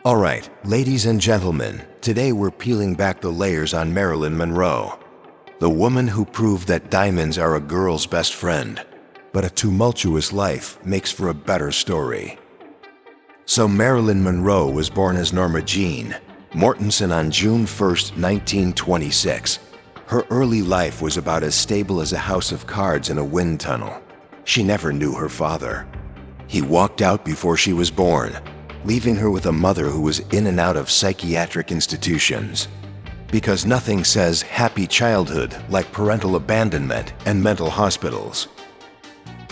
Alright, ladies and gentlemen, today we're peeling back the layers on Marilyn Monroe, the woman who proved that diamonds are a girl's best friend, but a tumultuous life makes for a better story. So Marilyn Monroe was born as Norma Jean Mortensen on June 1st, 1926. Her early life was about as stable as a house of cards in a wind tunnel. She never knew her father. He walked out before she was born, leaving her with a mother who was in and out of psychiatric institutions. Because nothing says happy childhood like parental abandonment and mental hospitals.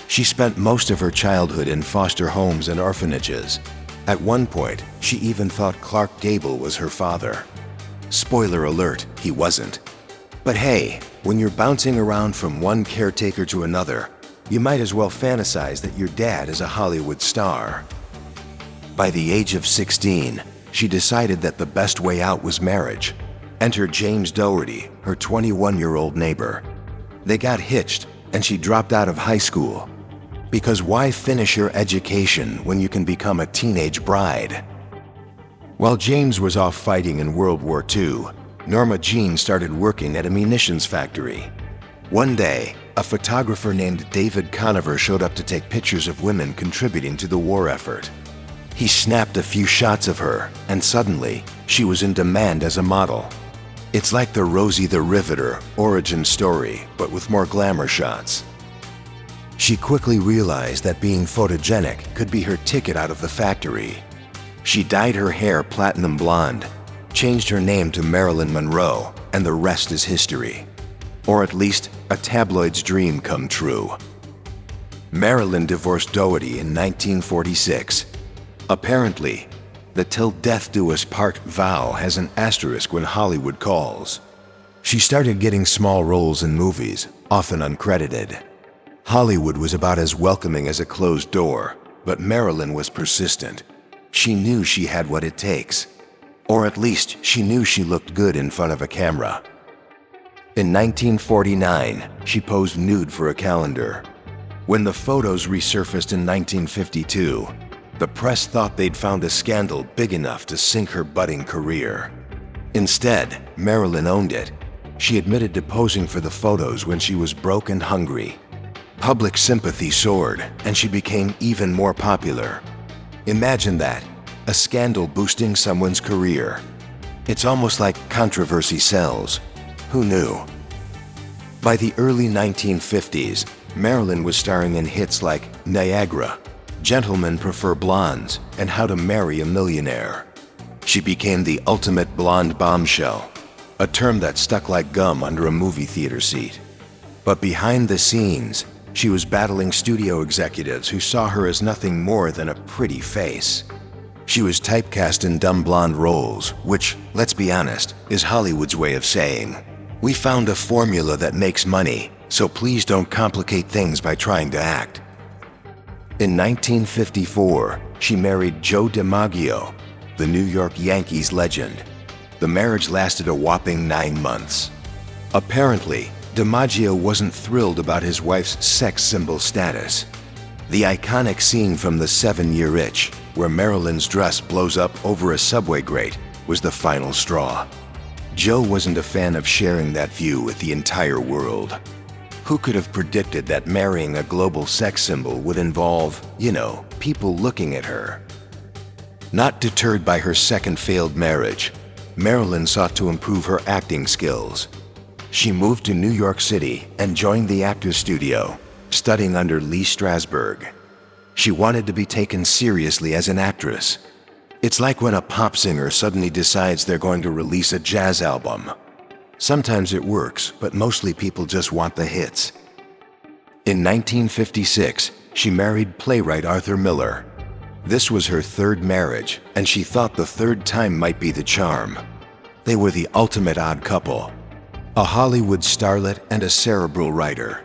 She spent most of her childhood in foster homes and orphanages. At one point, she even thought Clark Gable was her father. Spoiler alert, he wasn't. But hey, when you're bouncing around from one caretaker to another, you might as well fantasize that your dad is a Hollywood star. By the age of 16, she decided that the best way out was marriage. Enter James Dougherty, her 21-year-old neighbor. They got hitched, and she dropped out of high school. Because why finish your education when you can become a teenage bride? While James was off fighting in World War II, Norma Jean started working at a munitions factory. One day, a photographer named David Conover showed up to take pictures of women contributing to the war effort. He snapped a few shots of her, and suddenly, she was in demand as a model. It's like the Rosie the Riveter origin story, but with more glamour shots. She quickly realized that being photogenic could be her ticket out of the factory. She dyed her hair platinum blonde, changed her name to Marilyn Monroe, and the rest is history. Or at least, a tabloid's dream come true. Marilyn divorced Dougherty in 1946. Apparently, the "till death do us part" vow has an asterisk when Hollywood calls. She started getting small roles in movies, often uncredited. Hollywood was about as welcoming as a closed door, but Marilyn was persistent. She knew she had what it takes. Or at least, she knew she looked good in front of a camera. In 1949, she posed nude for a calendar. When the photos resurfaced in 1952, the press thought they'd found a scandal big enough to sink her budding career. Instead, Marilyn owned it. She admitted to posing for the photos when she was broke and hungry. Public sympathy soared, and she became even more popular. Imagine that, a scandal boosting someone's career. It's almost like controversy sells. Who knew? By the early 1950s, Marilyn was starring in hits like Niagara, Gentlemen Prefer Blondes, and How to Marry a Millionaire. She became the ultimate blonde bombshell, a term that stuck like gum under a movie theater seat. But behind the scenes, she was battling studio executives who saw her as nothing more than a pretty face. She was typecast in dumb blonde roles, which, let's be honest, is Hollywood's way of saying, "We found a formula that makes money, so please don't complicate things by trying to act." In 1954, she married Joe DiMaggio, the New York Yankees legend. The marriage lasted a whopping 9 months. Apparently, DiMaggio wasn't thrilled about his wife's sex symbol status. The iconic scene from The 7-Year Itch, where Marilyn's dress blows up over a subway grate, was the final straw. Joe wasn't a fan of sharing that view with the entire world. Who could have predicted that marrying a global sex symbol would involve, people looking at her? Not deterred by her second failed marriage, Marilyn sought to improve her acting skills. She moved to New York City and joined the Actors Studio, studying under Lee Strasberg. She wanted to be taken seriously as an actress. It's like when a pop singer suddenly decides they're going to release a jazz album. Sometimes it works, but mostly people just want the hits. In 1956, she married playwright Arthur Miller. This was her third marriage, and she thought the third time might be the charm. They were the ultimate odd couple. A Hollywood starlet and a cerebral writer.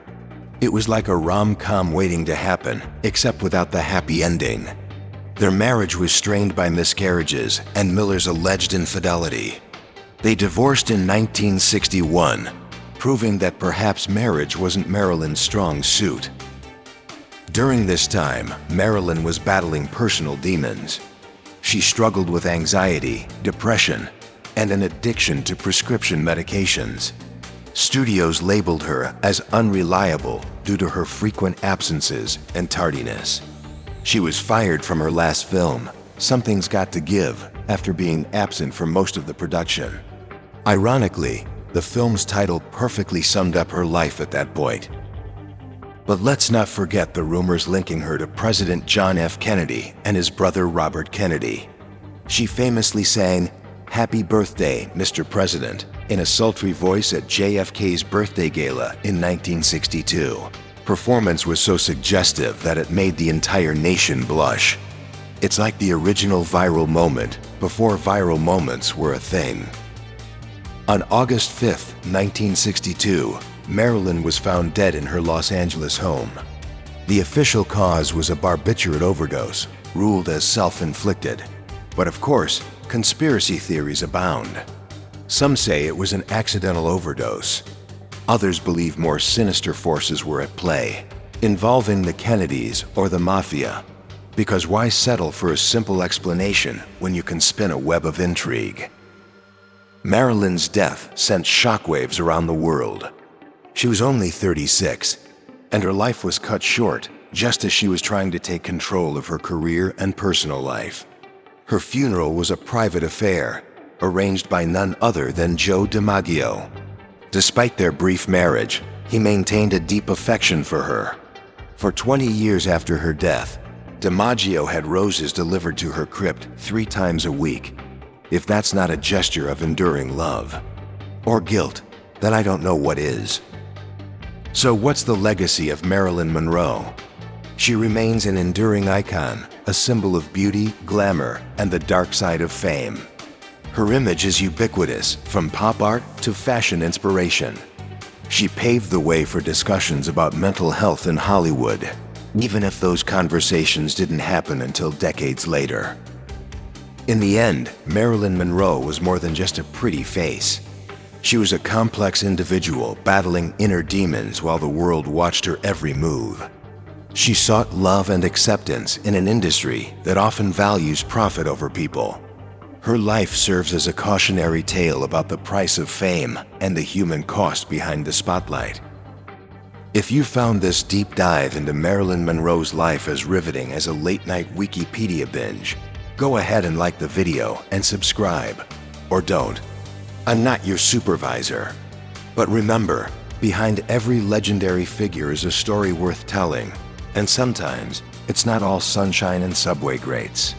It was like a rom-com waiting to happen, except without the happy ending. Their marriage was strained by miscarriages and Miller's alleged infidelity. They divorced in 1961, proving that perhaps marriage wasn't Marilyn's strong suit. During this time, Marilyn was battling personal demons. She struggled with anxiety, depression, and an addiction to prescription medications. Studios labeled her as unreliable due to her frequent absences and tardiness. She was fired from her last film, Something's Got to Give, after being absent for most of the production. Ironically, the film's title perfectly summed up her life at that point. But let's not forget the rumors linking her to President John F. Kennedy and his brother Robert Kennedy. She famously sang, "Happy Birthday, Mr. President," in a sultry voice at JFK's birthday gala in 1962. Performance was so suggestive that it made the entire nation blush. It's like the original viral moment before viral moments were a thing. On August 5, 1962, Marilyn was found dead in her Los Angeles home. The official cause was a barbiturate overdose, ruled as self-inflicted. But of course, conspiracy theories abound. Some say it was an accidental overdose. Others believe more sinister forces were at play, involving the Kennedys or the Mafia. Because why settle for a simple explanation when you can spin a web of intrigue? Marilyn's death sent shockwaves around the world. She was only 36, and her life was cut short just as she was trying to take control of her career and personal life. Her funeral was a private affair, arranged by none other than Joe DiMaggio. Despite their brief marriage, he maintained a deep affection for her. For 20 years after her death, DiMaggio had roses delivered to her crypt 3 times a week. If that's not a gesture of enduring love or guilt, then I don't know what is. So what's the legacy of Marilyn Monroe? She remains an enduring icon, a symbol of beauty, glamour, and the dark side of fame. Her image is ubiquitous, from pop art to fashion inspiration. She paved the way for discussions about mental health in Hollywood, even if those conversations didn't happen until decades later. In the end, Marilyn Monroe was more than just a pretty face. She was a complex individual battling inner demons while the world watched her every move. She sought love and acceptance in an industry that often values profit over people. Her life serves as a cautionary tale about the price of fame and the human cost behind the spotlight. If you found this deep dive into Marilyn Monroe's life as riveting as a late-night Wikipedia binge, go ahead and like the video and subscribe. Or don't. I'm not your supervisor. But remember, behind every legendary figure is a story worth telling, and sometimes it's not all sunshine and subway grates.